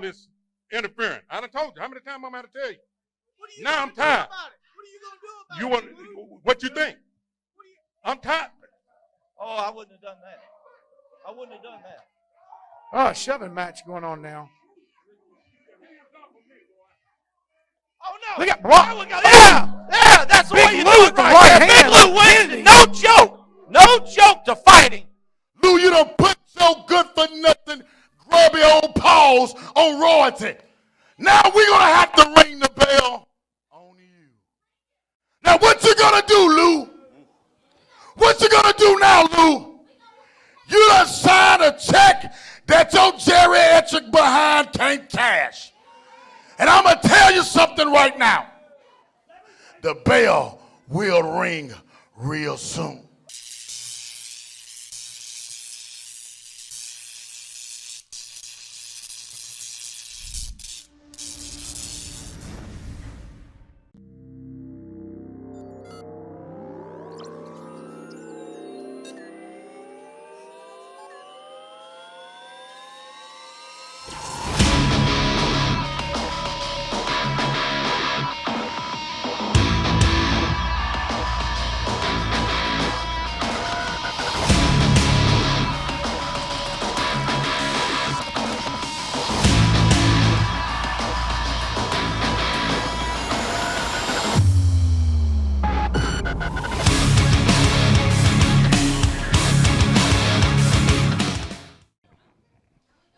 all this interfering. I done told you. How many times I'm going to tell you? Now I'm What tired. are you going to do about it? What you think? I'm tired. Oh, I wouldn't have done that. I wouldn't have done that. Oh, shoving match going on now. Oh, no. Look at Bluff. Yeah, that's the way Big you Lou do with it the right right there. hand. Big Lou wins. No joke. No joke to fighting. Lou, you done put your good for nothing grubby old paws on royalty. Now we're going to have to ring the bell on you. Now what you going to do, Lou? What you going to do now, Lou? You done signed a check that your geriatric behind can't cash. And I'm going to tell you something right now. The bell will ring real soon.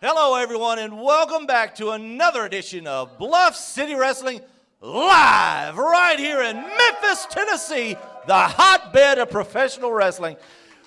Hello, everyone, and welcome back to another edition of Bluff City Wrestling Live, right here in Memphis, Tennessee, the hotbed of professional wrestling.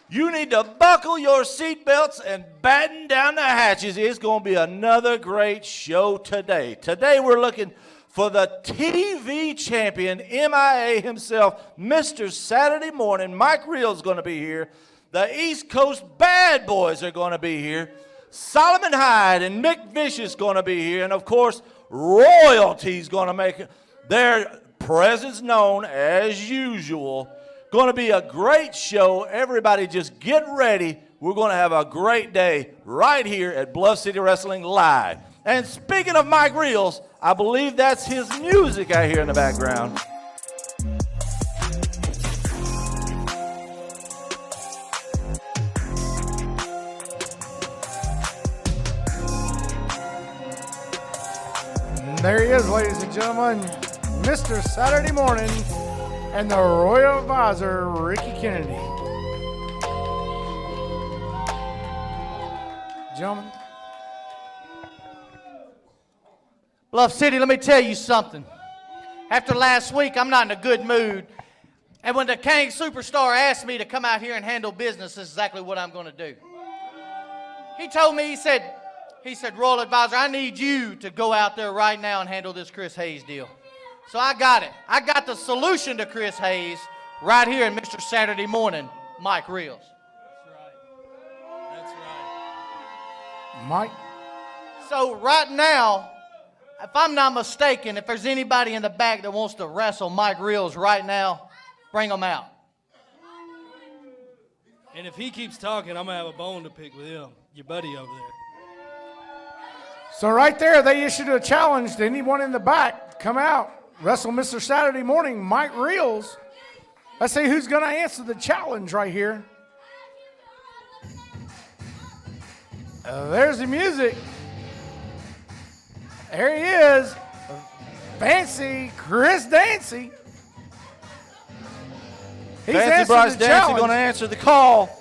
You need to buckle your seatbelts and batten down the hatches. It's going to be another great show today. Today we're looking for the TV champion, MIA himself, Mr. Saturday Morning. Mike Reel's going to be here. The East Coast Bad Boys are going to be here. Solomon Hyde and Mick Vicious going to be here. And, of course, royalty's going to make their presence known as usual. Going to be a great show. Everybody just get ready. We're going to have a great day right here at Bluff City Wrestling Live. And speaking of Mike Reels, I believe that's his music I hear in the background. There he is, ladies and gentlemen, Mr. Saturday Morning and the Royal Advisor, Ricky Kennedy. Gentlemen. Bluff City, let me tell you something. After last week, I'm not in a good mood. And when the King Superstar asked me to come out here and handle business, this is exactly what I'm going to do. He told me, he said, Royal Advisor, I need you to go out there right now and handle this Chris Hayes deal. So I got it. I got the solution to Chris Hayes right here in Mr. Saturday Morning, Mike Reels. That's right. Mike. So right now, if I'm not mistaken, if there's anybody in the back that wants to wrestle Mike Reels right now, bring them out. And if he keeps talking, I'm going to have a bone to pick with him, your buddy over there. So right there, they issued a challenge to anyone in the back. Come out, wrestle Mr. Saturday Morning, Mike Reels. Let's see who's going to answer the challenge right here. There's the music. There he is. Fancy Chris Dancy. He's Fancy Bryce Dancy going to answer the call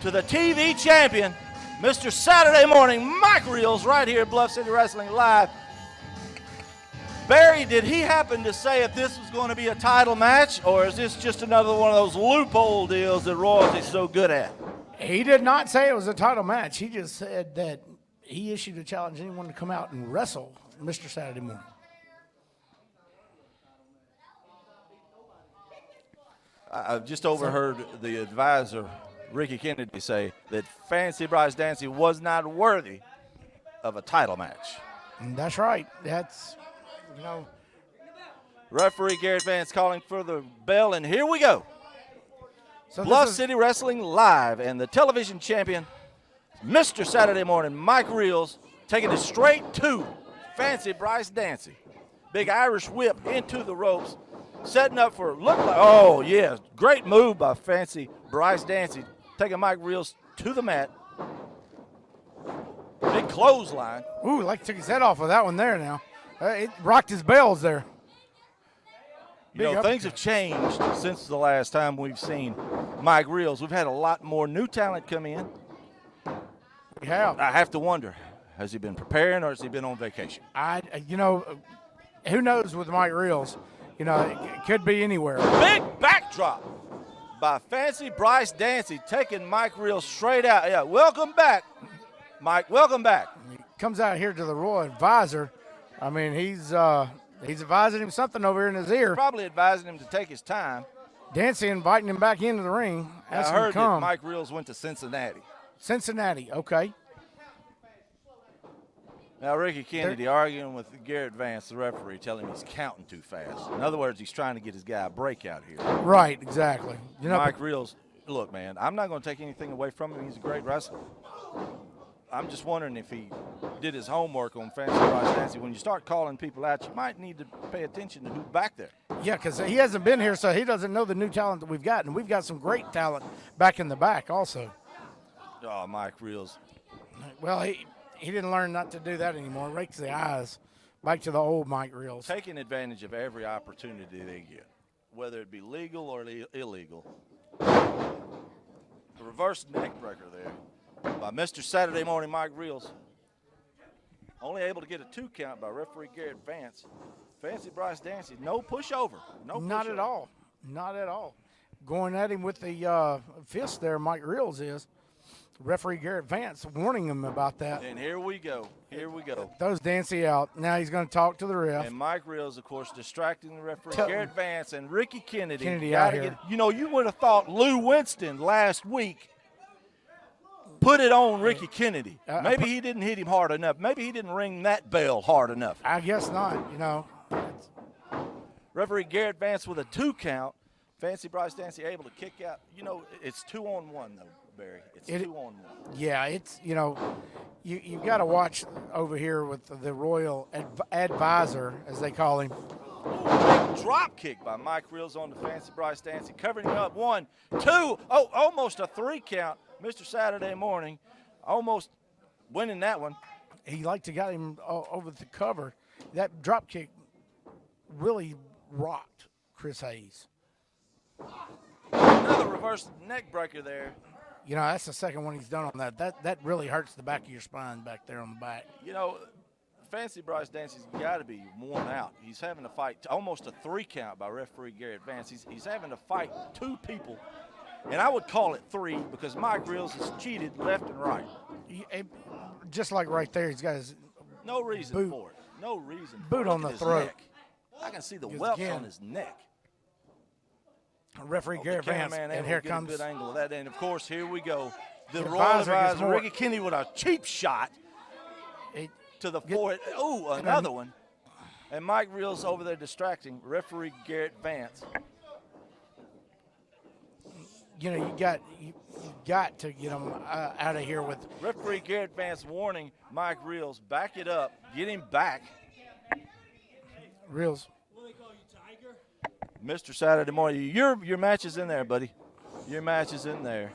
to the TV champion, Mr. Saturday Morning, Mike Reels, right here at Bluff City Wrestling Live. Barry, did he happen to say if this was going to be a title match, or is this just another one of those loophole deals that royalty's so good at? He did not say it was a title match. He just said that he issued a challenge to anyone to come out and wrestle Mr. Saturday Morning. I've just overheard the advisor, Ricky Kennedy, say that Fancy Bryce Dancy was not worthy of a title match. And that's right. That's, you know. Referee Garrett Vance calling for the bell, and here we go. So Bluff City Wrestling Live, and the television champion, Mr. Saturday Morning, Mike Reels, taking it straight to Fancy Bryce Dancy. Big Irish whip into the ropes, setting up for oh, yeah, great move by Fancy Bryce Dancy, taking Mike Reels to the mat. Big clothesline. Ooh, like took his head off of that one there now. It rocked his bells there. You know, things have changed since the last time we've seen Mike Reels. We've had a lot more new talent come in. We have. I have to wonder, has he been preparing or has he been on vacation? Who knows with Mike Reels? You know, it could be anywhere. Big backdrop by Fancy Bryce Dancy, taking Mike Reels straight out. Yeah, welcome back, Mike. Welcome back. He comes out here to the Royal Advisor. I mean, he's advising him something over here in his ear. Probably advising him to take his time. Dancy inviting him back into the ring. I heard that Mike Reels went to Cincinnati. Cincinnati, okay. Now, Ricky Kennedy arguing with Garrett Vance, the referee, telling him he's counting too fast. In other words, he's trying to get his guy a breakout here. Right, exactly. You know, Mike Reels, look, man, I'm not going to take anything away from him. He's a great wrestler. I'm just wondering if he did his homework on Fancy Bryce Dancy. When you start calling people out, you might need to pay attention to who's back there. Yeah, because he hasn't been here, so he doesn't know the new talent that we've got. And we've got some great talent back in the back also. Oh, Mike Reels. Well, he didn't learn not to do that anymore. Rakes the eyes back to the old Mike Reels. Taking advantage of every opportunity they get, whether it be legal or illegal. The reverse neck breaker there by Mr. Saturday Morning Mike Reels. Only able to get a 2 count by referee Garrett Vance. Fancy Bryce Dancy, no pushover. Not at all. Not at all. Going at him with the fist there, Mike Reels is. Referee Garrett Vance warning him about that. And here we go. Here we go. Throws Dancy out. Now he's going to talk to the ref. And Mike Reels, of course, distracting the referee Garrett Vance and Ricky Kennedy. Out here. You would have thought Lou Winston last week put it on Ricky Kennedy. Maybe he didn't hit him hard enough. Maybe he didn't ring that bell hard enough. I guess not, Referee Garrett Vance with a 2 count. Fancy Bryce Dancy able to kick out. It's 2-on-1, though, Barry. It's 2-on-1. Yeah, it's, you've got to watch over here with the Royal Advisor, as they call him. Big drop kick by Mike Reels on to Fancy Bryce Dancy, covering him up 1, 2, almost a 3 count. Mr. Saturday Morning almost winning that one. He liked to got him over the cover. That drop kick really rocked Chris Hayes. Another reverse neck breaker there. That's the second one he's done on that. That really hurts the back of your spine back there on the back. Fancy Bryce Dancy's got to be worn out. He's having to fight almost a 3 count by referee Garrett Vance. He's having to fight 2 people. And I would call it 3 because Mike Reels has cheated left and right. Just like right there, he's got his no reason for it. No reason. Boot on the throat. Neck. I can see the welts on his neck. Referee Garrett Vance, and here comes a good angle of that. And of course, here we go. The Royal Advisor, Ricky Kennedy with a cheap shot to the forehead. Oh, another one. And Mike Reels over there distracting referee Garrett Vance. You got to get him out of here with referee Garrett Vance warning Mike Reels, back it up, get him back. Reels. What do they call you, Tiger? Mr. Saturday Morning, your match is in there, buddy. Your match is in there.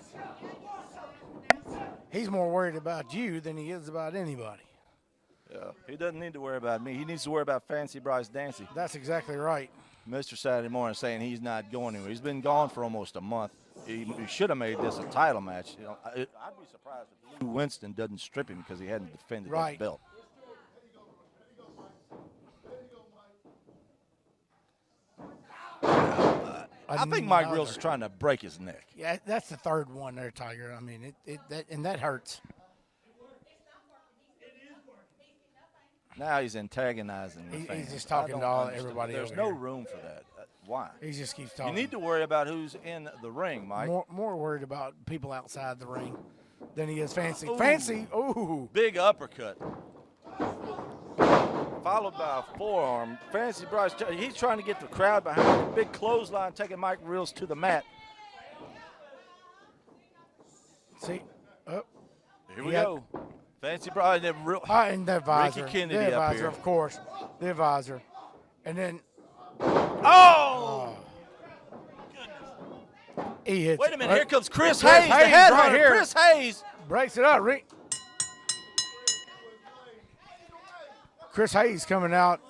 He's more worried about you than he is about anybody. Yeah, he doesn't need to worry about me. He needs to worry about Fancy Bryce Dancy. That's exactly right. Mr. Saturday Morning saying he's not going anywhere. He's been gone for almost a month. He should have made this a title match. I'd be surprised if Lou Winston doesn't strip him because he hadn't defended that belt. I think Mike Reels is trying to break his neck. Yeah, that's the third one there, Tiger. I mean, that hurts. Now he's antagonizing the fans. He's just talking to everybody. There's no room for that. Why? He just keeps talking. You need to worry about who's in the ring, Mike. More worried about people outside the ring than he is Fancy. Ooh. Fancy, ooh. Big uppercut. Followed by a forearm. Fancy Bryce, he's trying to get the crowd behind him. Big clothesline taking Mike Reels to the mat. See? Here we go. Fancy Brian, And the advisor. Ricky Kennedy the advisor, up here. of course. The advisor. And then. Oh! He hits Wait a minute, it. here comes Chris Chris Hayes, the Hayes headhunter. right here. Chris Hayes. Breaks it up. Chris Hayes coming out.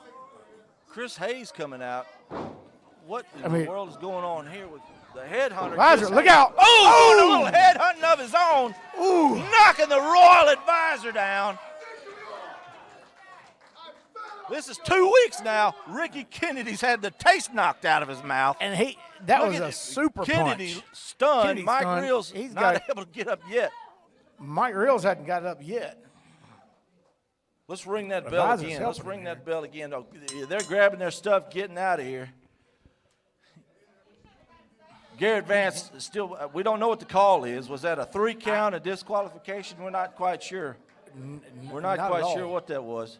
Chris Hayes coming out. What in I mean- the world is going on here with the headhunter? Advisor, Chris look Hayes? out. Oh, doing a little headhunting of his own. Ooh. Knocking the Royal Advisor down. This is 2 weeks now. Ricky Kennedy's had the taste knocked out of his mouth. And that Look was at a super Kennedy punch. stunned. Kennedy Mike stunned. Reels He's not got- able to get up yet. Mike Reels hadn't got up yet. Let's ring that bell Advisor's again. Let's helping ring here. that bell again. Oh, they're grabbing their stuff, getting out of here. Garrett Vance still, we don't know what the call is. Was that a 3 count, a disqualification? We're not quite sure. We're not not quite at sure all. what that was.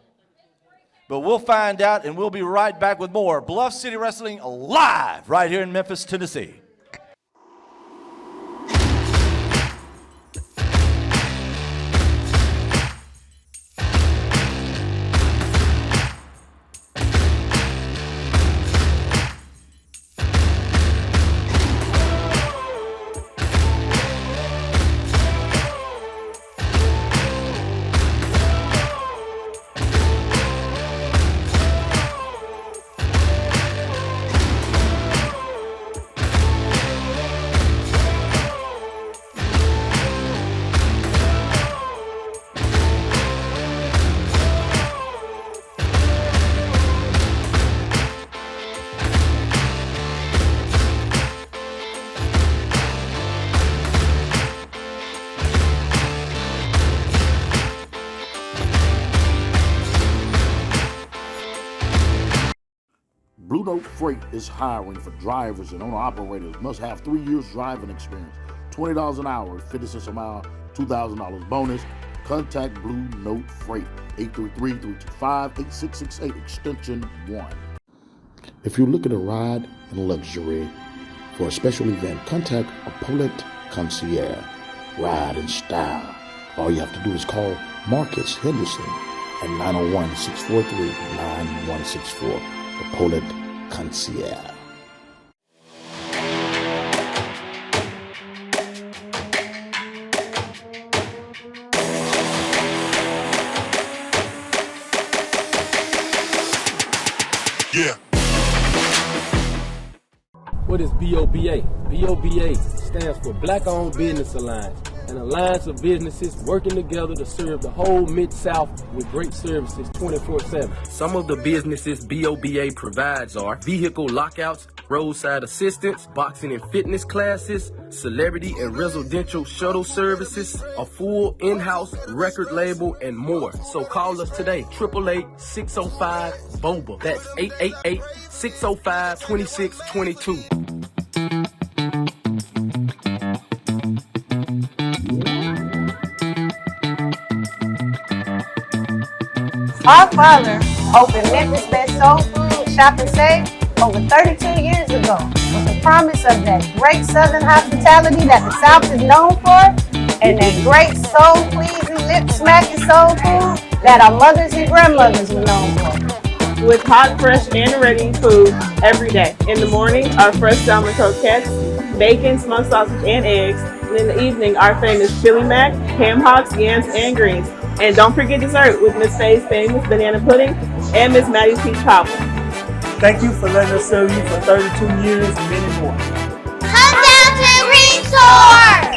But we'll find out, and we'll be right back with more Bluff City Wrestling live right here in Memphis, Tennessee. Blue Note Freight is hiring for drivers and owner-operators. Must have 3 years driving experience. $20 an hour, 50 cents a mile, $2,000 bonus. Contact Blue Note Freight, 833-325-8668, extension 1. If you're looking to ride in luxury for a special event, contact a Paulette Concierge. Ride in style. All you have to do is call Marcus Henderson at 901-643-9164. The Paulette Concierge. Yeah. What is BOBA? BOBA stands for Black Owned Business Alliance, an alliance of businesses working together to serve the whole Mid-South with great services 24/7. Some of the businesses BOBA provides are vehicle lockouts, roadside assistance, boxing and fitness classes, celebrity and residential shuttle services, a full in-house record label, and more. So call us today, 888-605-BOBA. That's 888-605-2622. Our father opened Memphis' best soul food shop and save over 32 years ago with the promise of that great Southern hospitality that the South is known for and that great soul-pleasing, lip-smacking soul food that our mothers and grandmothers were known for. With hot, fresh, and ready food every day. In the morning, our fresh salmon croquettes, bacon, smoked sausage, and eggs. And in the evening, our famous chili mac, ham hocks, yams, and greens. And don't forget dessert with Miss Faye's famous banana pudding and Miss Maddie's peach cobbler. Thank you for letting us serve you for 32 years and many more. Come down to the resort!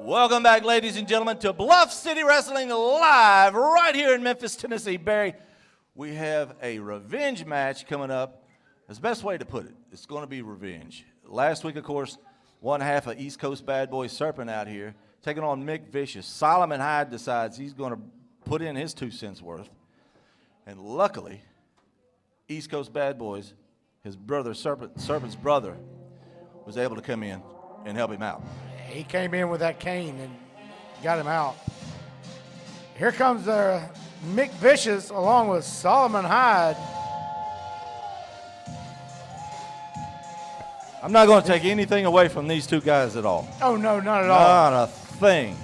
Welcome back, ladies and gentlemen, to Bluff City Wrestling live right here in Memphis, Tennessee. Barry, we have a revenge match coming up. That's the best way to put it. It's going to be revenge. Last week, of course, one half of East Coast Bad Boy Serpent out here, taking on Mick Vicious. Solomon Hyde decides he's going to put in his 2 cents worth. And luckily, East Coast Bad Boys, his brother, Serpent's brother, was able to come in and help him out. He came in with that cane and got him out. Here comes Mick Vicious along with Solomon Hyde. I'm not going to take anything away from these two guys at all. Oh, no, not at all. Not a thing.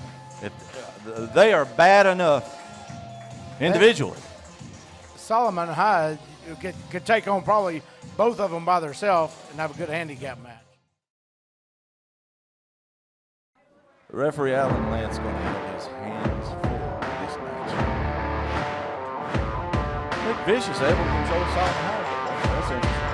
They are bad enough individually. Solomon Hyde could take on probably both of them by themselves and have a good handicap match. Referee Alan Lance going to have his hands full this match. Nick Vicious able to control Solomon Hyde. That's interesting.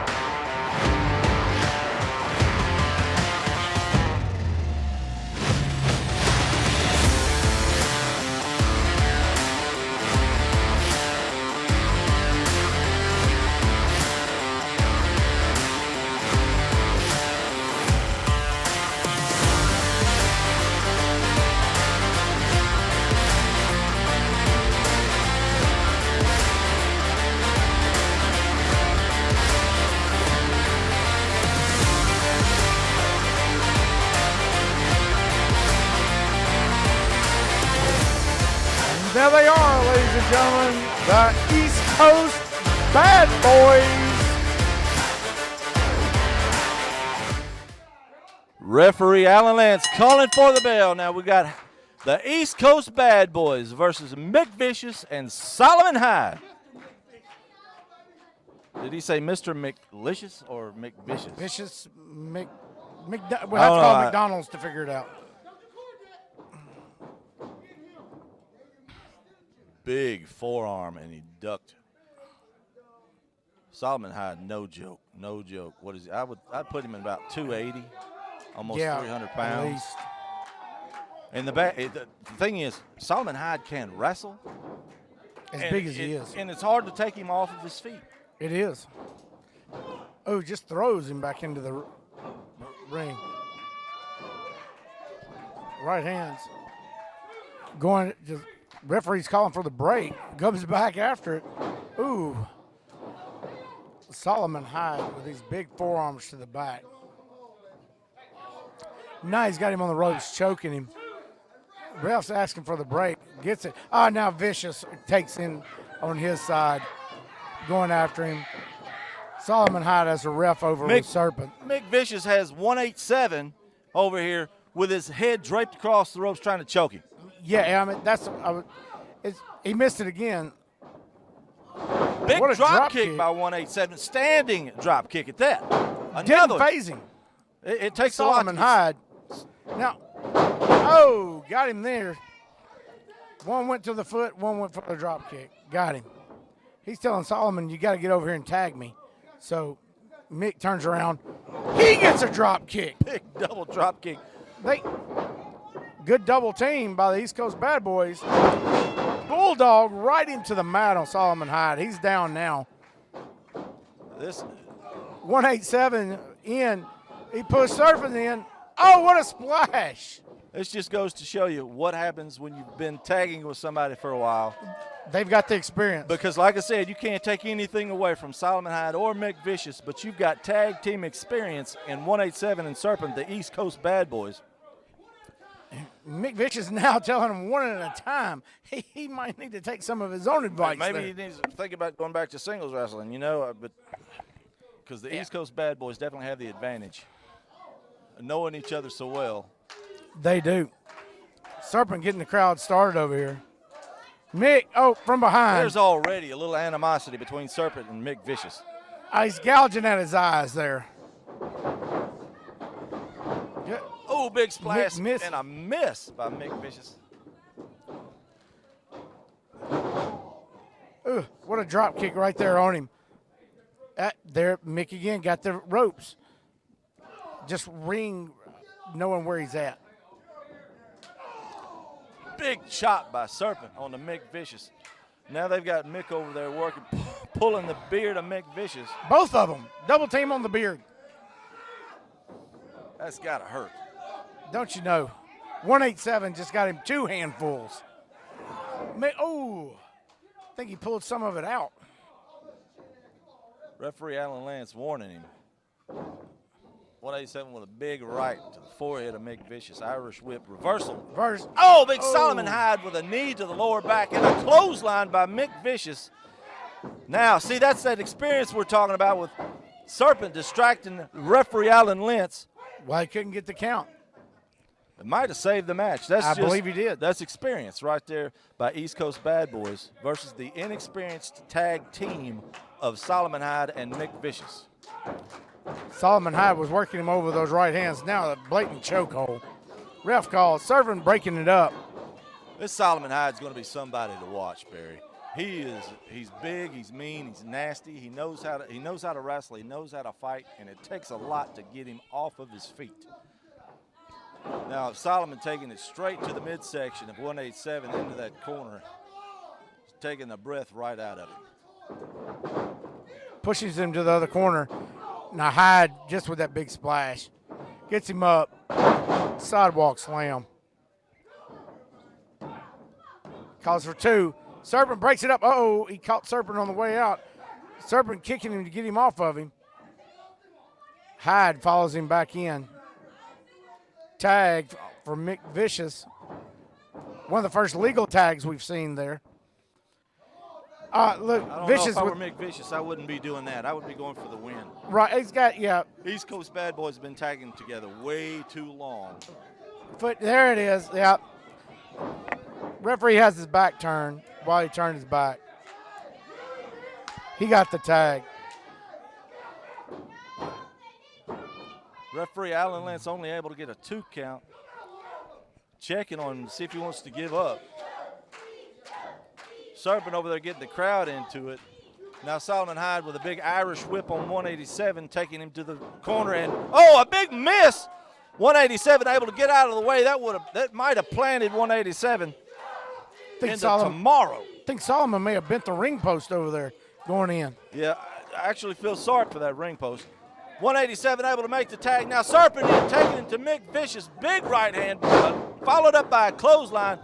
There they are, ladies and gentlemen, the East Coast Bad Boys. Referee Alan Lance calling for the bell. Now we got the East Coast Bad Boys versus Mick Vicious and Solomon Hyde. Did he say Mr. McLicious or McVicious? Vicious, we'll have to call McDonald's to figure it out. Big forearm, and he ducked. Solomon Hyde, no joke, no joke. What is he? I'd put him at about 280, almost 300 pounds. At least. And the thing is, Solomon Hyde can wrestle. As big as he is. And it's hard to take him off of his feet. It is. Oh, just throws him back into the ring. Right hands. Going, just referee's calling for the break. Comes back after it. Ooh. Solomon Hyde with these big forearms to the back. Now he's got him on the ropes, choking him. Ref's asking for the break. Gets it. Now Vicious takes in on his side, going after him. Solomon Hyde has a ref over with Serpent. Mick Vicious has 187 over here with his head draped across the ropes trying to choke him. Yeah, I mean, he missed it again. Big What a drop kick by 187, standing drop kick at that. Didn't phase him. It takes Solomon a lot. Hyde. Now, got him there. One went to the foot, one went for the drop kick. Got him. He's telling Solomon, you got to get over here and tag me. So Mick turns around. He gets a drop kick. Big double drop kick. Good double team by the East Coast Bad Boys. Bulldog right into the mat on Solomon Hyde. He's down now. This 187 in. He pushed Serpent in. Oh, what a splash. This just goes to show you what happens when you've been tagging with somebody for a while. They've got the experience. Because, like I said, you can't take anything away from Solomon Hyde or Mick Vicious, but you've got tag team experience in 187 and Serpent, the East Coast Bad Boys. Mick Vicious now telling him one at a time. He might need to take some of his own advice. Maybe he needs to think about going back to singles wrestling, but because the East Coast Bad Boys definitely have the advantage of knowing each other so well. They do. Serpent getting the crowd started over here. Mick, from behind. There's already a little animosity between Serpent and Mick Vicious. He's gouging at his eyes there. Oh, big splash miss. And a miss by Mick Vicious. What a drop kick right there on him. There, Mick again got the ropes. Just knowing where he's at. Big chop by Serpent on the Mick Vicious. Now they've got Mick over there working, pulling the beard of Mick Vicious. Both of them. Double team on the beard. That's got to hurt. Don't you know? 187 just got him 2 handfuls. I think he pulled some of it out. Referee Alan Lance warning him. 187 with a big right to the forehead of Mick Vicious. Irish whip reversal. Big Solomon Hyde with a knee to the lower back and a clothesline by Mick Vicious. Now, see, that's that experience we're talking about with Serpent distracting referee Alan Lentz. Well, he couldn't get the count. It might have saved the match. I believe he did. That's experience right there by East Coast Bad Boys versus the inexperienced tag team of Solomon Hyde and Mick Vicious. Solomon Hyde was working him over those right hands. Now a blatant chokehold. Ref call. Serpent breaking it up. This Solomon Hyde's going to be somebody to watch, Barry. He's big, he's mean, he's nasty. He knows how to wrestle, he knows how to fight, and it takes a lot to get him off of his feet. Now, Solomon taking it straight to the midsection of 187 into that corner, taking the breath right out of him. Pushes him to the other corner. Now Hyde, just with that big splash, gets him up. Sidewalk slam. Calls for two. Serpent breaks it up. Uh-oh, he caught Serpent on the way out. Serpent kicking him to get him off of him. Hyde follows him back in. Tag for Mick Vicious. One of the first legal tags we've seen there. Look, I don't Vicious. know if I were Mick Vicious, I wouldn't be doing that. I would be going for the win. Right, he's got, yeah. East Coast Bad Boys have been tagging together way too long. Foot, there it is, yeah. Referee has his back turned while he turned his back. He got the tag. Referee Alan Lentz only able to get a 2 count. Checking on him to see if he wants to give up. Serpent over there getting the crowd into it. Now Solomon Hyde with a big Irish whip on 187, taking him to the corner, and a big miss. 187 able to get out of the way. That might have planted 187 into tomorrow. I think Solomon may have bent the ring post over there going in. Yeah, I actually feel sorry for that ring post. 187 able to make the tag. Now Serpent taking him to Mick Vicious. Big right hand, followed up by a clothesline.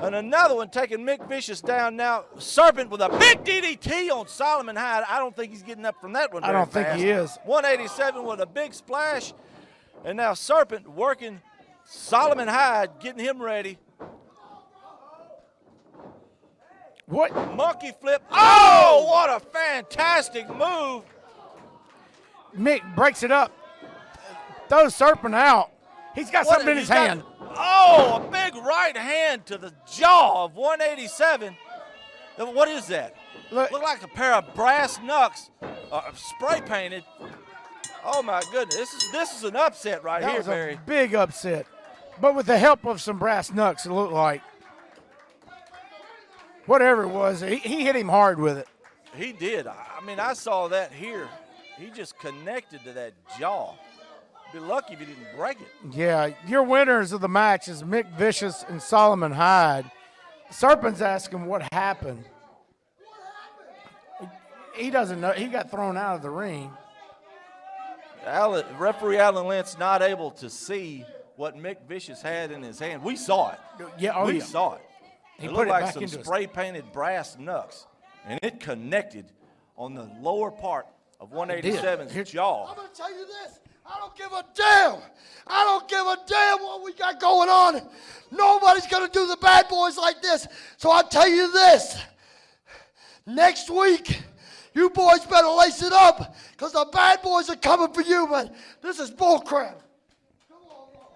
And another one taking Mick Vicious down. Now Serpent with a big DDT on Solomon Hyde. I don't think he's getting up from that one very fast. I don't think he is. 187 with a big splash. And now Serpent working Solomon Hyde, getting him ready. What? Monkey flip. Oh, what a fantastic move. Mick breaks it up. Throws Serpent out. He's got something in his hand. A big right hand to the jaw of 187. What is that? Look like a pair of brass knucks, spray painted. Oh my goodness, this is an upset right here, Barry. A big upset, but with the help of some brass knucks, it looked like. Whatever it was, he hit him hard with it. He did. I mean, I saw that here. He just connected to that jaw. Be lucky if he didn't break it. Yeah, your winners of the match is Mick Vicious and Solomon Hyde. Serpent's asking what happened. He doesn't know. He got thrown out of the ring. Referee Alan Lentz not able to see what Mick Vicious had in his hand. We saw it. Yeah, we saw it. It looked like some into spray-painted brass knucks, and it connected on the lower part of 187's jaw. I'm going to tell you this. I don't give a damn. I don't give a damn what we got going on. Nobody's going to do the Bad Boys like this. So I'll tell you this. Next week, you boys better lace it up because the Bad Boys are coming for you, man. This is bullcrap.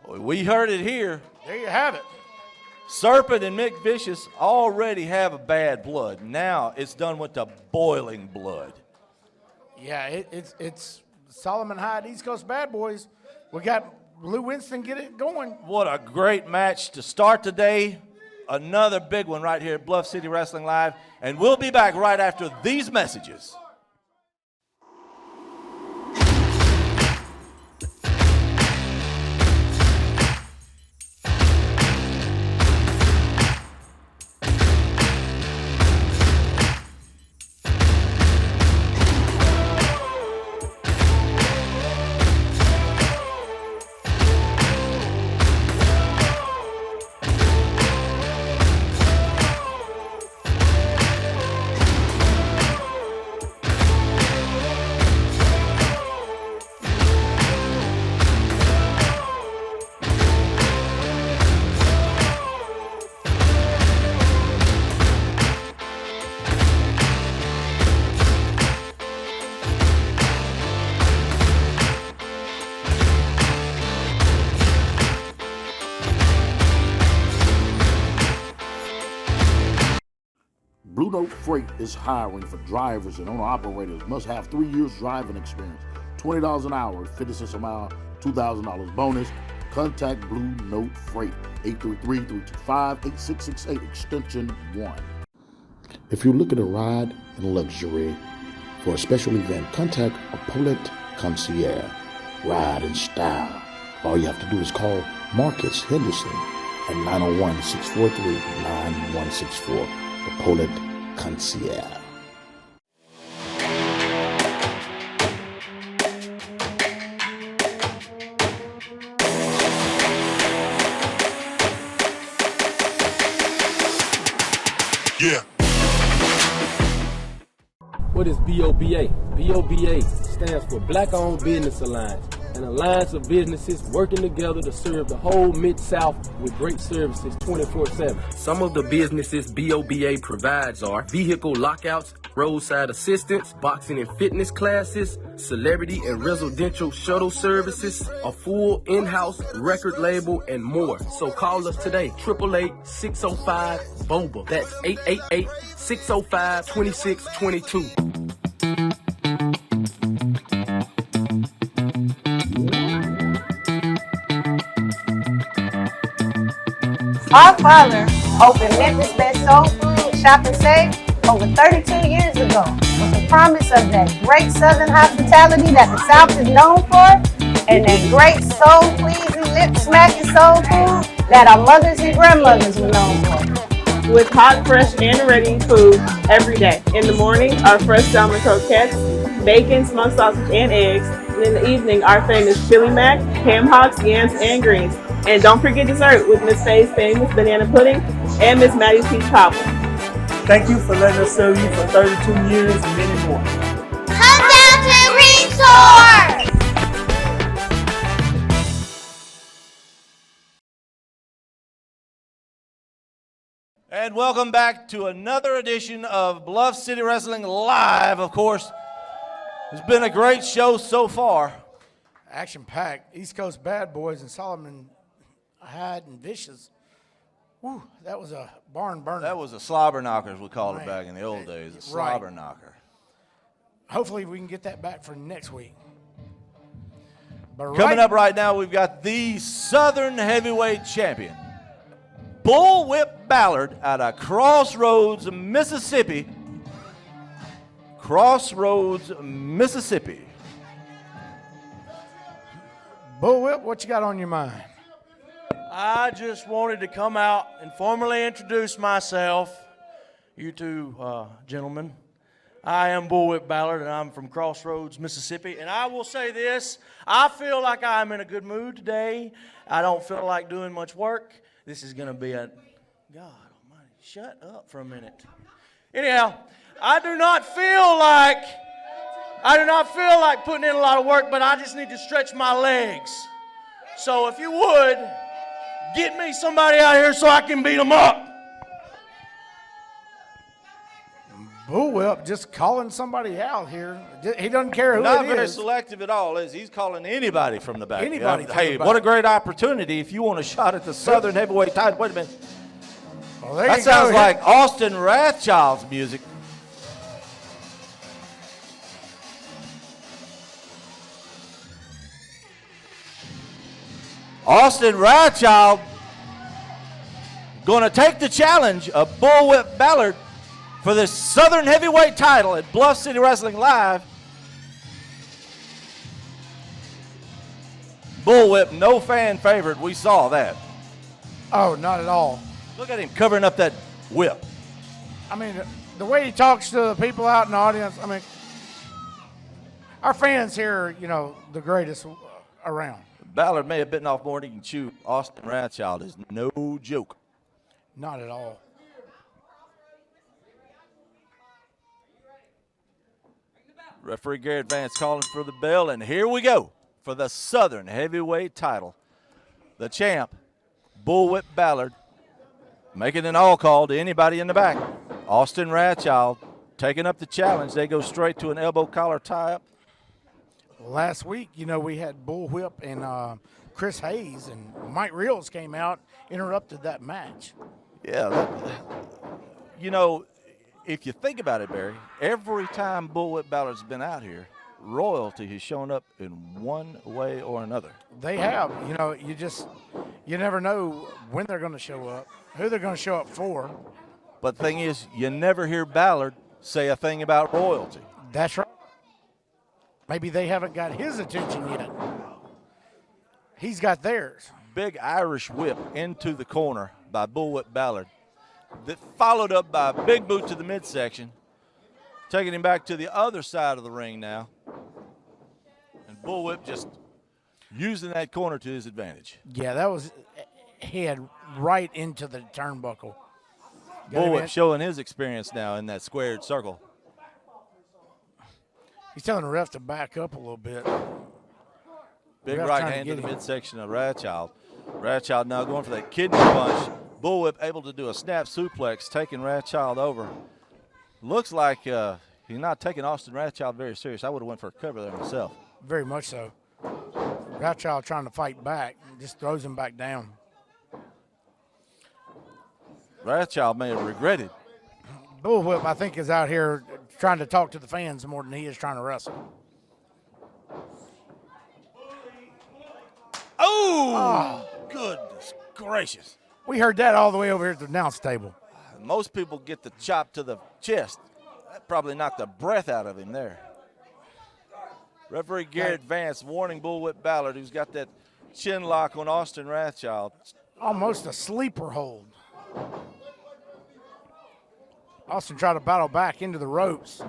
We heard it here. There you have it. Serpent and Mick Vicious already have a bad blood. Now it's done with the boiling blood. Yeah, it's Solomon Hyde, East Coast Bad Boys. We got Lou Winston get it going. What a great match to start today. Another big one right here at Bluff City Wrestling Live. And we'll be back right after these messages. Blue Note Freight is hiring for drivers and owner-operators. Must have 3 years driving experience. $20 an hour, 50 cents a mile, $2,000 bonus. Contact Blue Note Freight, 833-325-8668, extension 1. If you're looking to ride in luxury for a special event, contact a Paulette Concierge. Ride in style. All you have to do is call Marcus Henderson at 901-643-9164. The Paulette Concierge. Yeah. What is BOBA? BOBA stands for Black Owned Business Alliance, an alliance of businesses working together to serve the whole Mid-South with great services 24/7. Some of the businesses BOBA provides are vehicle lockouts, roadside assistance, boxing and fitness classes, celebrity and residential shuttle services, a full in-house record label, and more. So call us today, 888-605-BOBA. That's 888-605-2622. Our father opened Memphis' best soul food shop and save over 32 years ago with the promise of that great Southern hospitality that the South is known for and that great soul-pleasing, lip-smacking soul food that our mothers and grandmothers were known for. With hot, fresh, and ready food every day. In the morning, our fresh salmon croquettes, bacon, smoked sausage, and eggs. And in the evening, our famous chili mac, ham hocks, yams, and greens. And don't forget dessert with Miss Faye's famous banana pudding and Miss Maddie's peach cobbler. Thank you for letting us serve you for 32 years and many more. Come down to the resort! And welcome back to another edition of Bluff City Wrestling Live, of course. It's been a great show so far. Action-packed. East Coast Bad Boys and Solomon Hyde and Vicious. Whew, that was a barn burner. That was a slobber knocker, as we called it back in the old days. A slobber knocker. Hopefully we can get that back for next week. But Coming up right now, we've got the Southern Heavyweight Champion, Bullwhip Ballard out of Crossroads, Mississippi. Crossroads, Mississippi. Bullwhip, what you got on your mind? I just wanted to come out and formally introduce myself, you two gentlemen. I am Bullwhip Ballard, and I'm from Crossroads, Mississippi. And I will say this, I feel like I'm in a good mood today. I don't feel like doing much work. This is going to be a, God almighty, shut up for a minute. Anyhow, I do not feel like putting in a lot of work, but I just need to stretch my legs. So if you would, get me somebody out here so I can beat them up. Bullwhip just calling somebody out here. He doesn't care who Not it very is. selective at all, is he? He's calling anybody from the back. Anybody. Hey, what a great opportunity if you want a shot at the Southern Heavyweight title. Wait a minute. Well, there That you sounds go. like Austin Rathchild's music. Austin Rathchild going to take the challenge of Bullwhip Ballard for the Southern Heavyweight title at Bluff City Wrestling Live. Bullwhip, no fan favorite. We saw that. Oh, not at all. Look at him covering up that whip. I mean, the way he talks to the people out in the audience, I mean, our fans here are, you know, the greatest around. Ballard may have bitten off more than he can chew. Austin Rathchild is no joke. Not at all. Referee Garrett Vance calling for the bell, and here we go for the Southern Heavyweight title. The champ, Bullwhip Ballard, making an all call to anybody in the back. Austin Rathchild taking up the challenge. They go straight to an elbow collar tie-up. Last week, you know, we had Bullwhip and Chris Hayes, and Mike Reels came out, interrupted that match. Yeah, you know, if you think about it, Barry, every time Bullwhip Ballard's been out here, royalty has shown up in one way or another. They have. You know, you never know when they're going to show up, who they're going to show up for. But the thing is, you never hear Ballard say a thing about royalty. That's right. Maybe they haven't got his attention yet. He's got theirs. Big Irish whip into the corner by Bullwhip Ballard. That followed up by a big boot to the midsection, taking him back to the other side of the ring now. And Bullwhip just using that corner to his advantage. Yeah, that was head right into the turnbuckle. Bullwhip showing his experience now in that squared circle. He's telling the ref to back up a little bit. Big right hand to the midsection of Radchild. Radchild now going for that kidney punch. Bullwhip able to do a snap suplex, taking Radchild over. Looks like he's not taking Austin Radchild very serious. I would have went for a cover there myself. Very much so. Radchild trying to fight back, just throws him back down. Radchild may have regretted. Bullwhip, I think, is out here trying to talk to the fans more than he is trying to wrestle. Oh, goodness gracious. We heard that all the way over here at the announce table. Most people get the chop to the chest. That probably knocked the breath out of him there. Referee Garrett Vance warning Bullwhip Ballard, who's got that chin lock on Austin Radchild. Almost a sleeper hold. Austin tried to battle back into the ropes.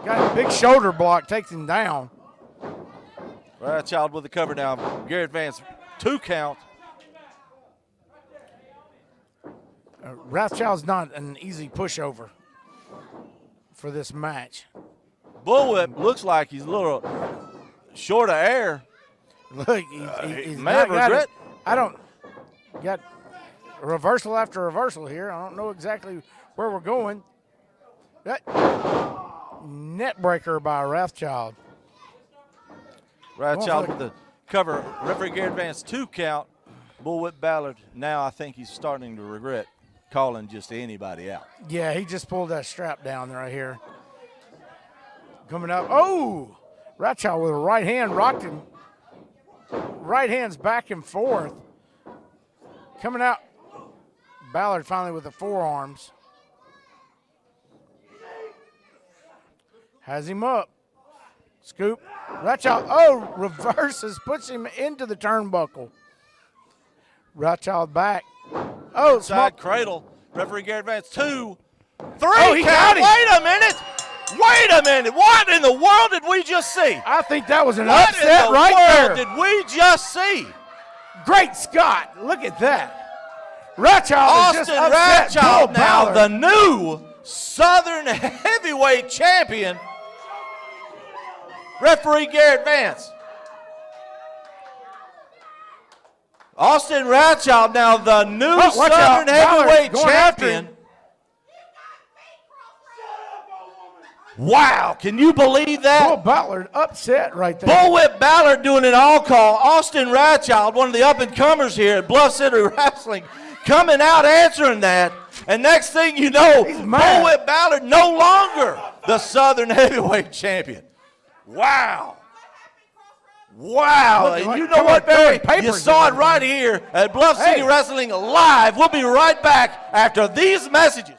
Got a big shoulder block, takes him down. Radchild with the cover now. Garrett Vance, 2 count. Radchild's not an easy pushover for this match. Bullwhip looks like he's a little short of air. Look, he's may have regret. I don't got reversal after reversal here. I don't know exactly where we're going. That net breaker by Radchild. Radchild with the cover. Referee Garrett Vance, 2 count. Bullwhip Ballard, now I think he's starting to regret calling just anybody out. Yeah, he just pulled that strap down right here. Coming up. Oh! Radchild with a right hand rocked him. Right hands back and forth. Coming out. Ballard finally with the forearms. Has him up. Scoop. Radchild, reverses, puts him into the turnbuckle. Radchild back. Oh, side cradle. Referee Garrett Vance, 2, 3. Oh, he got him. Wait a minute. Wait a minute. What in the world did we just see? I think that was an upset right there. What in the world did we just see? Great Scott. Look at that. Radchild is just upset. Radchild now the new Southern Heavyweight Champion. Referee Garrett Vance. Austin Radchild now the new Southern Heavyweight Champion. Wow, can you believe that? Bull Ballard upset right there. Bullwhip Ballard doing an all-call. Austin Radchild, one of the up-and-comers here at Bluff City Wrestling, coming out answering that. And next thing you know, Bullwhip Ballard no longer the Southern Heavyweight Champion. Wow. Wow. And you know what, Barry? You saw it right here at Bluff City Wrestling Live. We'll be right back after these messages.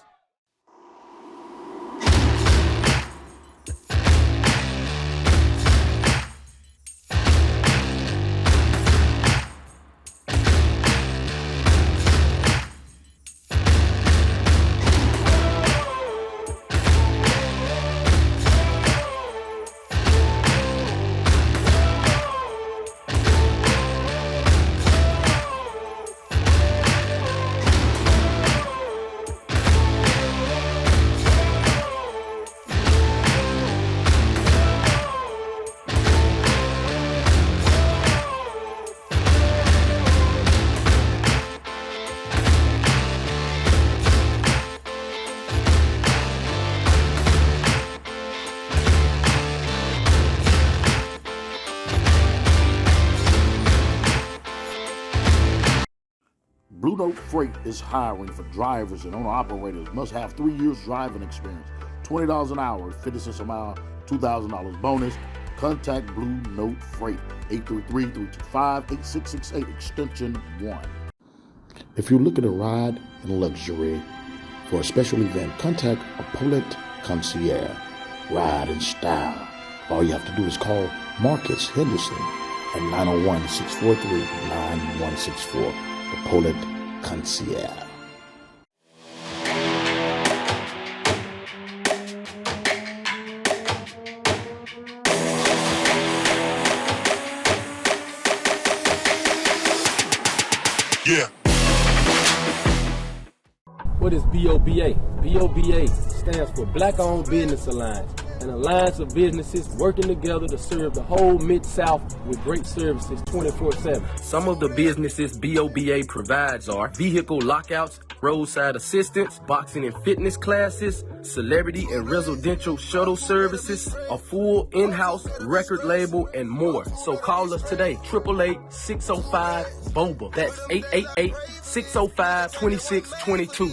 Blue Note Freight is hiring for drivers and owner-operators. Must have 3 years driving experience. $20 an hour, 50 cents a mile, $2,000 bonus. Contact Blue Note Freight, 833-325-8668, extension 1. If you're looking to ride in luxury for a special event, contact a Paulette Concierge. Ride in style. All you have to do is call Marcus Henderson at 901-643-9164. The Paulette Concierge. Yeah. What is BOBA? BOBA stands for Black Owned Business Alliance, an alliance of businesses working together to serve the whole Mid-South with great services 24/7. Some of the businesses BOBA provides are vehicle lockouts, roadside assistance, boxing and fitness classes, celebrity and residential shuttle services, a full in-house record label, and more. So call us today, 888-605-BOBA. That's 888-605-2622.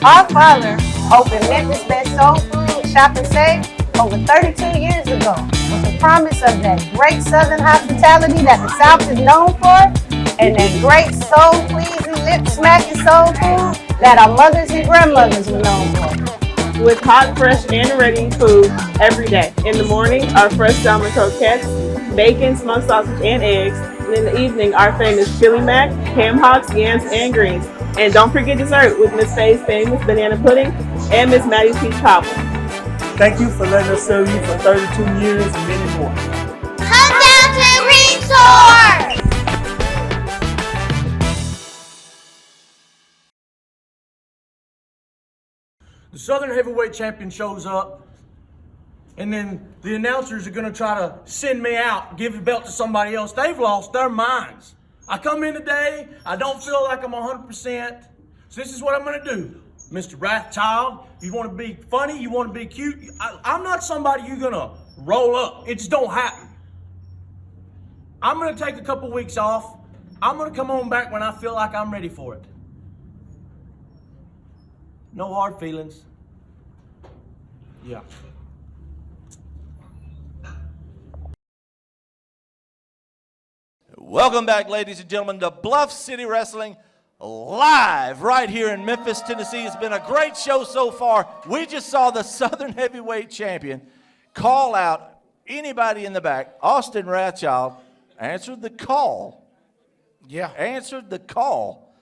Our father opened Memphis' best soul food shop and save over 32 years ago with the promise of that great Southern hospitality that the South is known for and that great soul-pleasing, lip-smacking soul food that our mothers and grandmothers were known for. With hot, fresh, and ready food every day. In the morning, our fresh salmon croquettes, bacon, smoked sausage, and eggs. And in the evening, our famous chili mac, ham hocks, yams, and greens. And don't forget dessert with Miss Faye's famous banana pudding and Miss Maddie's peach cobbler. Thank you for letting us serve you for 32 years and many more. Come down to the green store! The Southern Heavyweight Champion shows up, and then the announcers are going to try to send me out, give the belt to somebody else. They've lost their minds. I come in today, I don't feel like I'm 100%, so this is what I'm going to do. Mr. Wrathchild, you want to be funny, you want to be cute. I'm not somebody you're going to roll up. It just don't happen. I'm going to take a couple weeks off. I'm going to come on back when I feel like I'm ready for it. No hard feelings. Yeah. Welcome back, ladies and gentlemen, to Bluff City Wrestling live right here in Memphis, Tennessee. It's been a great show so far. We just saw the Southern Heavyweight Champion call out anybody in the back. Austin Wrathchild answered the call. Yeah. Answered the call.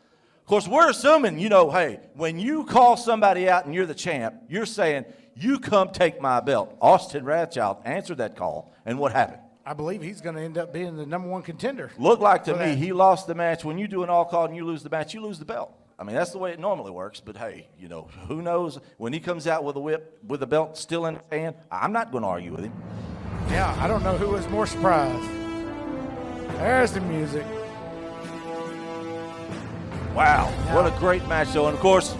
Of course, we're assuming, you know, hey, when you call somebody out and you're the champ, you're saying, you come take my belt. Austin Wrathchild answered that call, and what happened? I believe he's going to end up being the #1 contender. Looked like to me he lost the match. When you do an all-call and you lose the match, you lose the belt. I mean, that's the way it normally works, but hey, you know, who knows? When he comes out with a whip, with the belt still in his hand, I'm not going to argue with him. Yeah, I don't know who was more surprised. There's the music. Wow, what a great match, though. And, of course,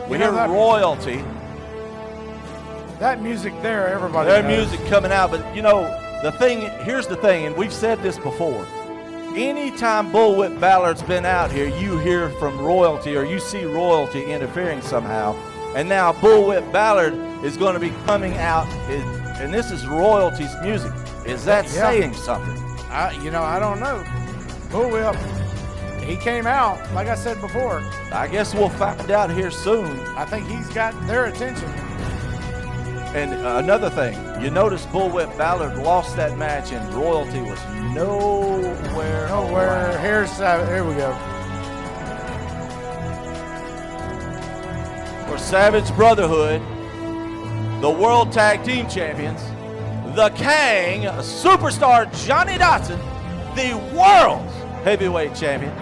we hear royalty. That music there, everybody Their knows. music coming out, but, you know, here's the thing, and we've said this before. Anytime Bullwhip Ballard's been out here, you hear from royalty or you see royalty interfering somehow. And now Bullwhip Ballard is going to be coming out, and this is royalty's music. Is that saying something? I don't know. Bullwhip, he came out, like I said before. I guess we'll find out here soon. I think he's got their attention. And another thing, you notice Bullwhip Ballard lost that match and royalty was nowhere. Nowhere. Here we go. For Savage Brotherhood, the World Tag Team Champions, the Kang, Superstar Johnny Dotson, the World's Heavyweight Champion,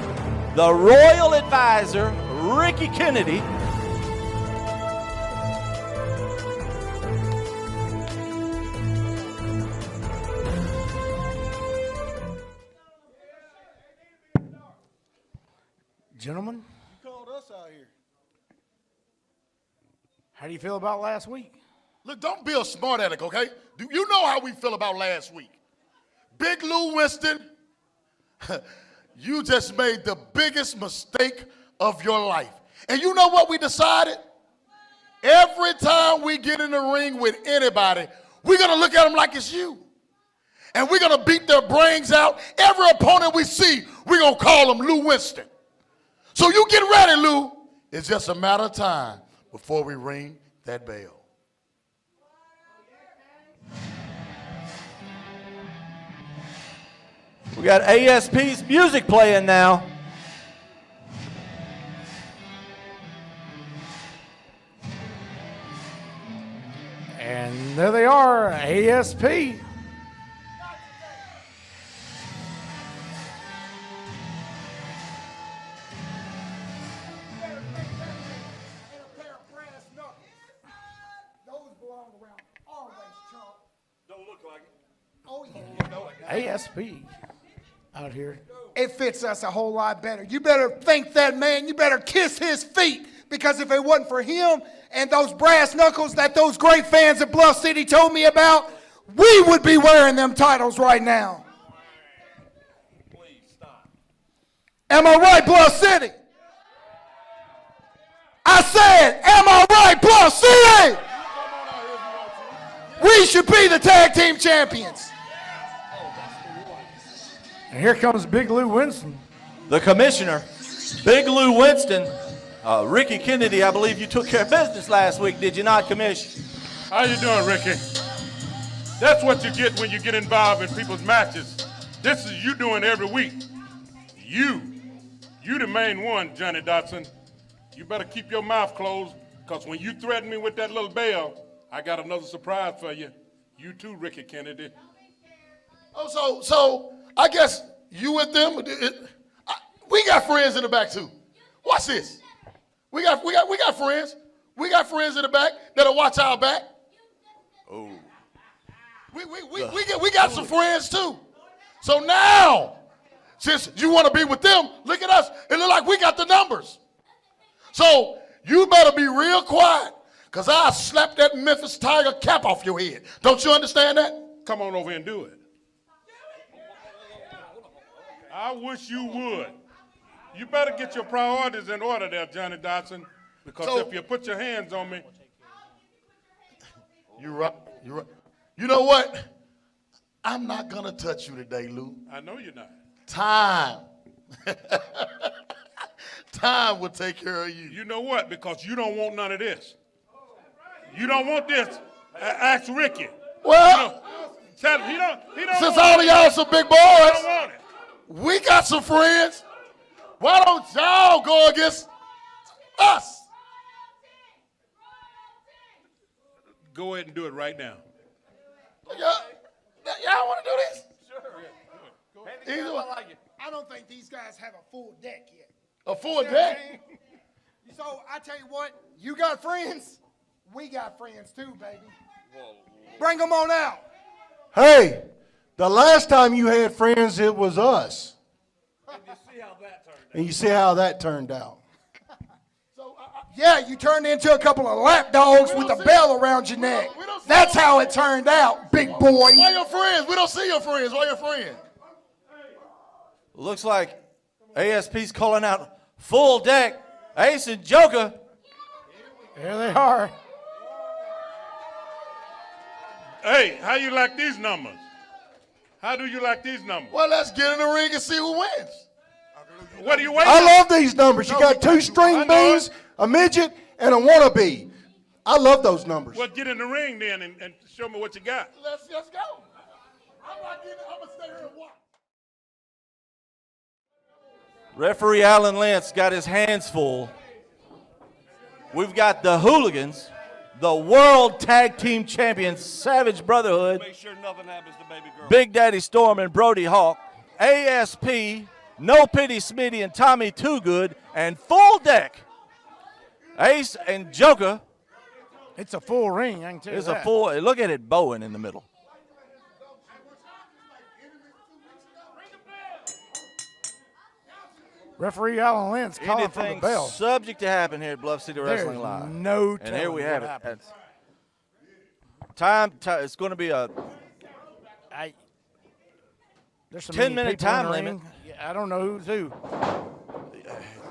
the Royal Advisor Ricky Kennedy, Gentlemen, You called us out here. how do you feel about last week? Look, don't be a smart aleck, okay? Do you know how we feel about last week? Big Lou Winston, you just made the biggest mistake of your life. And you know what we decided? Every time we get in the ring with anybody, we're going to look at them like it's you. And we're going to beat their brains out. Every opponent we see, we're going to call them Lou Winston. So you get ready, Lou. It's just a matter of time before we ring that bell. We got ASP's music playing now. And there they are, ASP. ASP out here. It fits us a whole lot better. You better thank that man. You better kiss his feet, because if it wasn't for him and those brass knuckles that those great fans of Bluff City told me about, we would be wearing them titles right now. Please stop. Am I right, Bluff City? I said, am I right, Bluff City? We should be the tag team champions. And here comes Big Lou Winston. The commissioner, Big Lou Winston. Ricky Kennedy, I believe you took care of business last week, did you not, Commish? How you doing, Ricky? That's what you get when you get involved in people's matches. This is you doing every week. You the main one, Johnny Dotson. You better keep your mouth closed, because when you threaten me with that little bell, I got another surprise for you. You too, Ricky Kennedy. Oh, so I guess you with them. We got friends in the back too. Watch this. We got friends. We got friends in the back that'll watch our back. Oh. We got some friends too. So now, since you want to be with them, look at us. It look like we got the numbers. So you better be real quiet, because I'll slap that Memphis Tiger cap off your head. Don't you understand that? Come on over and do it. I wish you would. You better get your priorities in order there, Johnny Dotson, because if you put your hands on me. You're right. You know what? I'm not going to touch you today, Lou. I know you're not. Time. Time will take care of you. You know what? Because you don't want none of this. You don't want this. Ask Ricky. Well, he don't since all of y'all some big boys, don't want it. We got some friends. Why don't y'all go against us? Go ahead and do it right now. Y'all want to do this? Sure. Either way. I don't think these guys have a full deck yet. A full deck? So I tell you what, you got friends, we got friends too, baby. Bring them on out. Hey, the last time you had friends, it was us. And you see how that turned out. Yeah, you turned into a couple of lap dogs with a bell around your neck. That's how it turned out, big boy. Why your friends? We don't see your friends. Why your friends? Looks like ASP's calling out full deck. Ace and Joker. There they are. Hey, how you like these numbers? How do you like these numbers? Well, let's get in the ring and see who wins. What are you waiting I love these numbers. You got two string beans, a midget, and a wannabe. I love those numbers. Well, get in the ring then and show me what you got. Let's go. I'm going to stay here and watch. Referee Alan Lentz got his hands full. We've got the Hooligans, the World Tag Team Champions, Savage Brotherhood, Make sure nothing happens to baby girl. Big Daddy Storm and Brody Hawk, ASP, No Pity Smitty and Tommy Too Good, and full deck, Ace and Joker. It's a full ring, I can tell you It's that. a full, look at it bowing in the middle. Referee Alan Lentz calling for the Anything bell. subject to happen here at Bluff City Wrestling There's Live. no And here we telling have what it. happens. It's going to be a There's so 10-minute time the limit. ring. Yeah, I don't know who's who.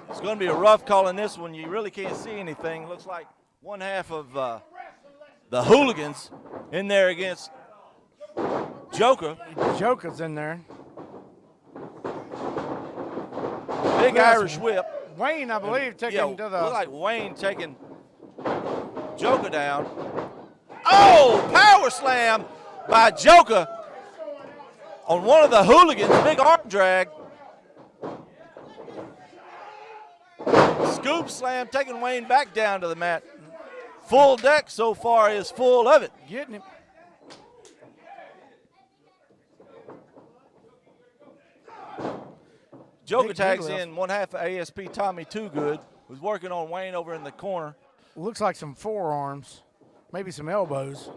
It's going to be a rough call in this one. You really can't see anything. Looks like one half of the Hooligans in there against Joker. Joker's in there. Big Irish whip. Wayne, I believe, taking to the. Look like Wayne taking Joker down. Oh, power slam by Joker on one of the Hooligans. Big arm drag. Scoop slam, taking Wayne back down to the mat. Full deck so far is full of it. Getting him. Joker tags in one half of ASP Tommy Too Good, who's working on Wayne over in the corner. Looks like some forearms, maybe some elbows.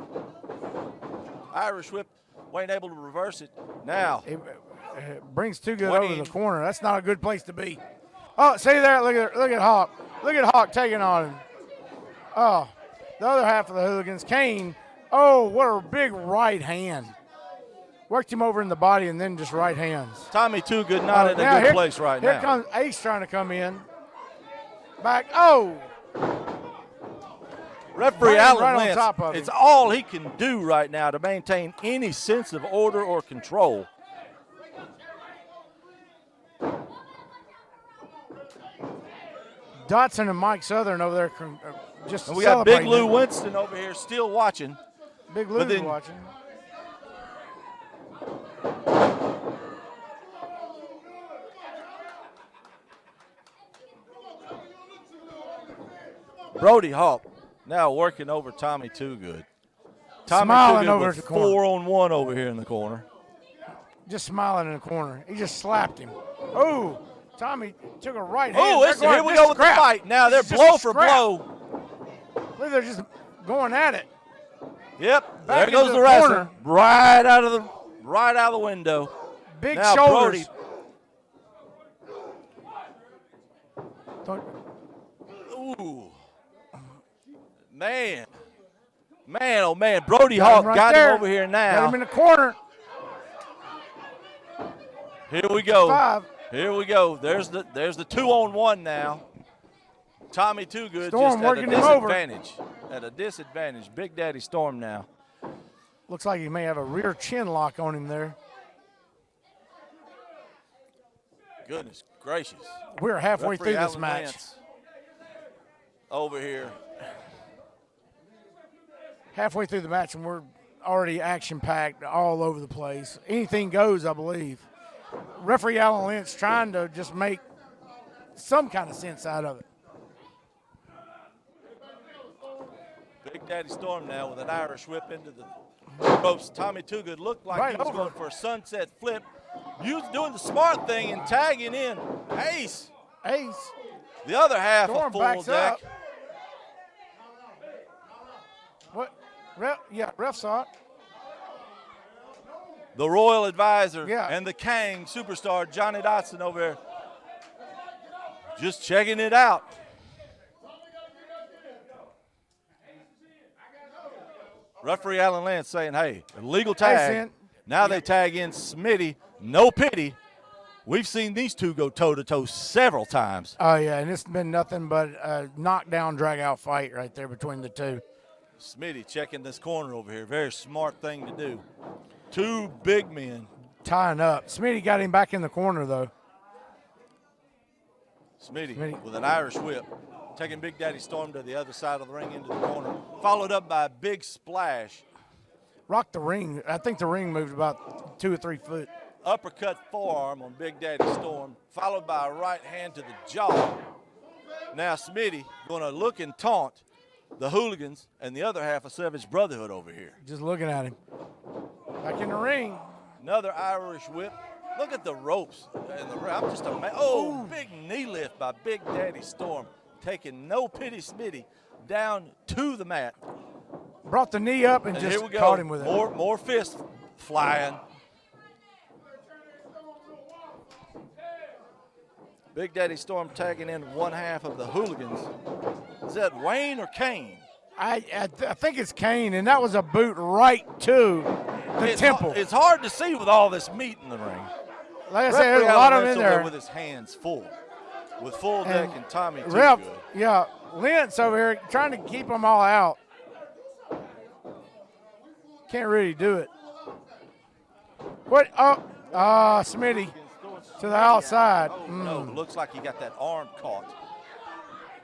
Irish whip, Wayne able to reverse it. Now. It brings Too Good over the corner. That's not a good place to be. Oh, see there, look at Hawk. Look at Hawk taking on him. Oh, the other half of the Hooligans, Kane. Oh, what a big right hand. Worked him over in the body and then just right hands. Tommy Too Good not in a good place right now. Here comes Ace trying to come in. Back, oh. Referee Alan right Lance, on top of him. it's all he can do right now to maintain any sense of order or control. Dotson and Mike Southern over there just and we got Big Lou it. Winston over here still watching. Big Lou's watching. Brody Hawk now working over Tommy Too Good. Tommy Smiling Too Good over with the corner. 4-on-1 over here in the corner. Just smiling in the corner. He just slapped him. Oh, Tommy took a right hand. Oh, here we go with the fight. Now they're blow for blow. Look, they're just going at it. Yep, Back there goes into the the wrestler. corner. Right out of the window. Big now shoulders. Brody. Ooh. Man, oh man, Brody Hawk got him over here now. Got him in the corner. Here we go. 5. Here we go. There's the 2-on-1 now. Tommy Too Good Storm just working him over. At a disadvantage. Big Daddy Storm now. Looks like he may have a rear chin lock on him there. Goodness gracious. We're halfway Referee through this Alan match. Lance over here. Halfway through the match, and we're already action-packed all over the place. Anything goes, I believe. Referee Alan Lynch trying to just make some kind of sense out of it. Big Daddy Storm now with an Irish whip into the ropes. Tommy Too Good looked like he was going for a sunset flip. He was doing the smart thing and tagging in Ace. The other half Storm of full backs deck. up. What? Ref saw it. The Royal Advisor and the Kang superstar Johnny Dotson over there just checking it out. Referee Alan Lance saying, hey, illegal tag. Now they tag in Smitty, no pity. We've seen these two go toe-to-toe several times. Oh, yeah, and it's been nothing but a knockdown, drag-out fight right there between the two. Smitty checking this corner over here. Very smart thing to do. Two big men. Tying up. Smitty got him back in the corner, though. Smitty with an Irish whip. Taking Big Daddy Storm to the other side of the ring into the corner. Followed up by a big splash. Rocked the ring. I think the ring moved about 2 or 3 foot. Uppercut forearm on Big Daddy Storm. Followed by a right hand to the jaw. Now Smitty going to look and taunt the Hooligans and the other half of Savage Brotherhood over here. Just looking at him. Back in the ring. Another Irish whip. Look at the ropes. And I'm just amazed. Oh, big knee lift by Big Daddy Storm. Taking no pity Smitty down to the mat. Brought the knee up and just here we go. caught him with it. More fists flying. Big Daddy Storm tagging in one half of the Hooligans. Is that Wayne or Kane? I think it's Kane, and that was a boot right to the temple. It's hard to see with all this meat in the ring. Like I said, there's a lot of them in there. With his hands full, with Full Deck and Tommy Too Ref, Good. yeah, Lentz over here trying to keep them all out. Can't really do it. What? Oh, Smitty to the outside. Oh, no, looks like he got that arm caught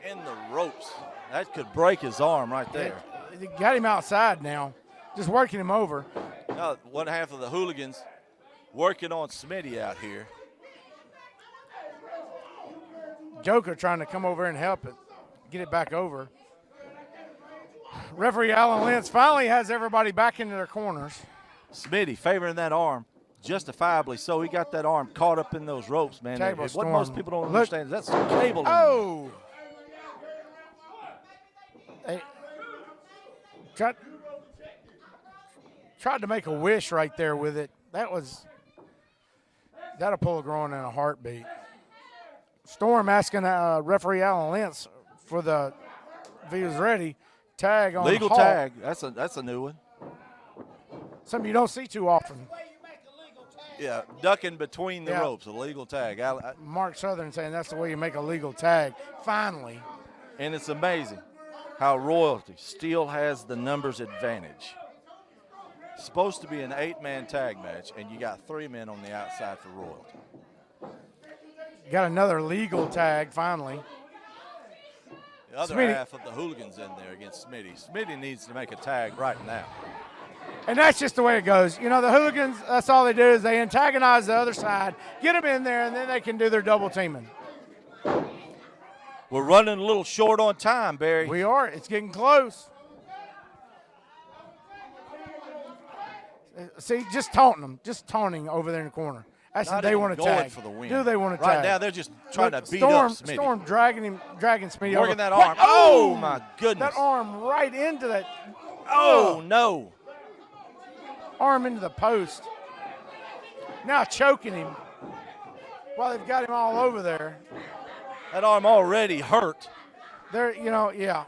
in the ropes. That could break his arm right there. They got him outside now, just working him over. Now, one half of the hooligans working on Smitty out here. Joker trying to come over and help it, get it back over. Referee Alan Lentz finally has everybody back into their corners. Smitty favoring that arm, justifiably so. He got that arm caught up in those ropes, man. What most people don't understand is that's cable. Oh! They tried to make a wish right there with it. That'll pull a groin in a heartbeat. Storm asking referee Alan Lentz for the, if he was ready, tag on legal Hall. tag. That's a new one. Something you don't see too often. Yeah, ducking between the ropes, a legal tag. Mark Southern saying that's the way you make a legal tag. Finally. And it's amazing how Royalty still has the numbers advantage. It's supposed to be an 8-man tag match, and you got 3 men on the outside for Royalty. Got another legal tag finally. The other half of the hooligans in there against Smitty. Smitty needs to make a tag right now. And that's just the way it goes. You know, the hooligans, that's all they do is they antagonize the other side, get them in there, and then they can do their double teaming. We're running a little short on time, Barry. We are. It's getting close. See, just taunting them. Just taunting over there in the corner. That's what they want to tag. For the win. Do they want to tag? tag? Right now, they're just trying to beat up Smitty. Storm dragging Smitty over. Working that arm. Oh, my goodness. That arm right into that. Oh, no. Arm into the post. Now choking him while they've got him all over there. That arm already hurt. There, you know, yeah.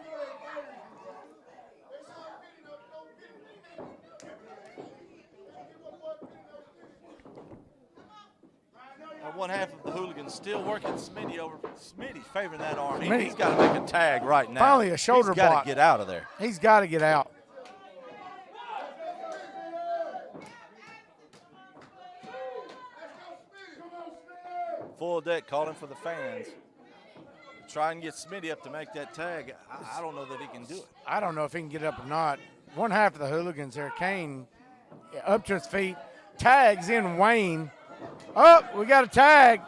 One half of the hooligans still working Smitty over. Smitty favoring that arm. He's got to make a tag right now. Finally, a shoulder block. He's got to get out of there. He's got to get out. Full Deck calling for the fans. Try and get Smitty up to make that tag. I don't know that he can do it. I don't know if he can get up or not. One half of the hooligans there, Kane, up to his feet, tags in Wayne. Oh, we got a tag.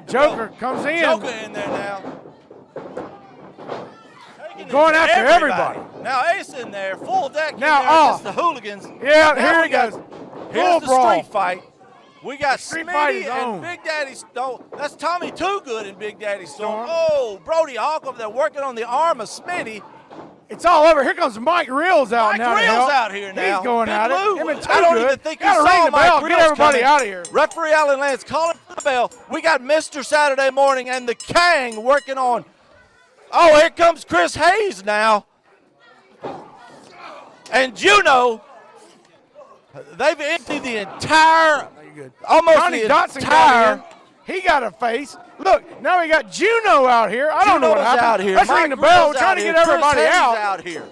Joker comes in. Joker in there now. Going after everybody. Now Ace in there, Full Deck now, in there against the hooligans. Yeah, now here he goes. Here's the brawl. street fight. We got Smitty and Big Daddy Stone. That's Tommy Too Good and Big Daddy Stone. Oh, Brody Hawk over there working on the arm of Smitty. It's all over. Here comes Mike Reels out now. Mike Reels out here now. He's going at it. Him and I don't even think he saw Mike Reels Get everybody coming. out of here. Referee Alan Lentz calling for the bell. We got Mr. Saturday Morning and the Kang working on. Oh, here comes Chris Hayes now. And Juno, they've emptied the entire, almost Johnny the Dotson entire. got here. He got a face. Look, now we got Juno out here. I don't know what happened. Out here. Let's Mike ring the bell. Reels Trying out to here. get everybody Chris Hayes out. out here.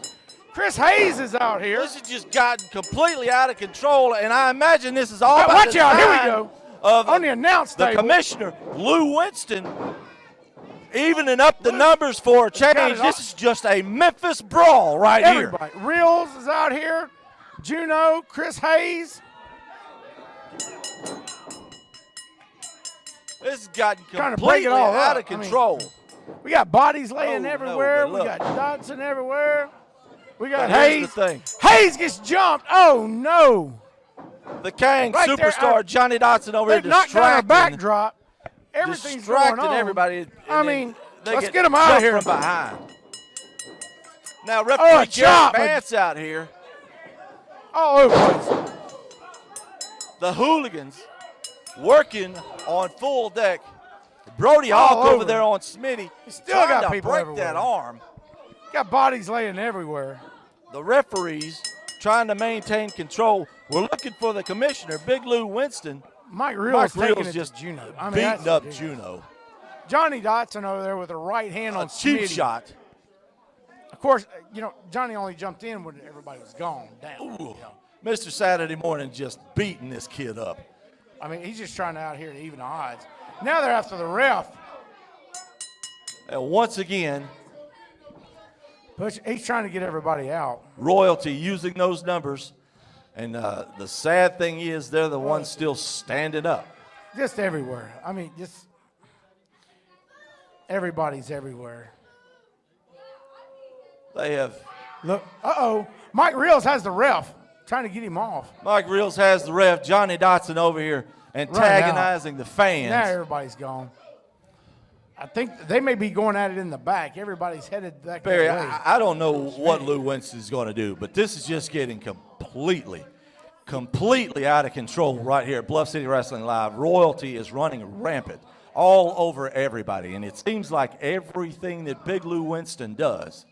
Chris Hayes is out here. This has just gotten completely out of control, and I imagine this is all about watch the out. Here we time go. Of On the announce the table. commissioner, Lou Winston, evening up the numbers for a change. This is just a Memphis brawl right Everybody. Reels is out here. Juno, Chris Hayes. This has gotten Trying to break completely it all out up. of control. We got bodies laying Oh, everywhere. no, We but got Dodson everywhere. We got But here's Hayes. the thing. Hayes gets jumped. Oh, no. The Kang Right there, superstar Johnny Dotson over here They've knocked down a distracting, backdrop. Everything's distracting going on. everybody. and I then mean, they let's get get 'em out of jumped here. from behind. Now a referee Jerry chop. Vance out here. All over the place. The hooligans working on Full Deck. Brody All Hawk over over. there on Smitty. Still trying got to people break everywhere. that arm. Got bodies laying everywhere. The referees trying to maintain control. We're looking for the commissioner, Big Lou Winston. Mike Reel's taking it just to Juno. I mean, beating up Juno. Johnny Dotson over there with a right hand on cheap Smitty. shot. Of course, Johnny only jumped in when everybody was gone down. Mr. Saturday Morning just beating this kid up. I mean, he's just trying to out here to even the odds. Now they're after the ref. And once again, he's trying to get everybody out. Royalty using those numbers. And the sad thing is they're the ones still standing up. Just everywhere. I mean, just everybody's everywhere. They have. Look, Mike Reels has the ref trying to get him off. Mike Reels has the ref. Johnny Dotson over here antagonizing the fans. Now everybody's gone. I think they may be going at it in the back. Everybody's headed that Barry, way. I don't know what Lou Winston's going to do, but this is just getting completely out of control right here at Bluff City Wrestling Live. Royalty is running rampant all over everybody, and it seems like everything that Big Lou Winston does,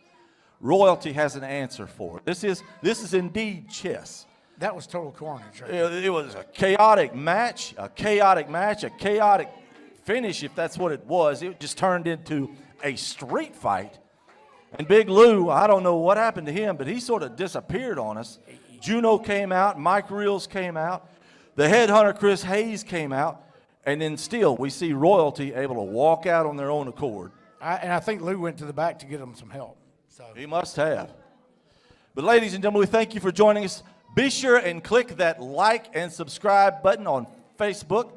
Royalty has an answer for. This is indeed chess. That was total carnage. Right? It was a chaotic match, a chaotic finish, if that's what it was. It just turned into a street fight. And Big Lou, I don't know what happened to him, but he sort of disappeared on us. Juno came out, Mike Reels came out, the headhunter Chris Hayes came out, and then still we see Royalty able to walk out on their own accord. I think Lou went to the back to get him some help. So he must have. But ladies and gentlemen, we thank you for joining us. Be sure and click that like and subscribe button on Facebook.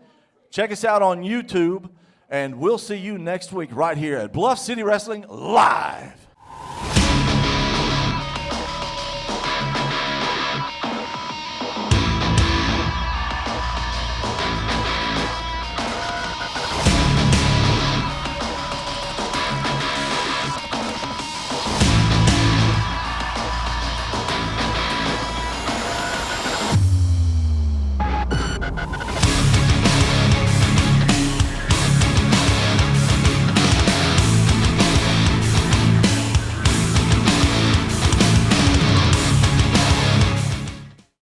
Check us out on YouTube, and we'll see you next week right here at Bluff City Wrestling Live.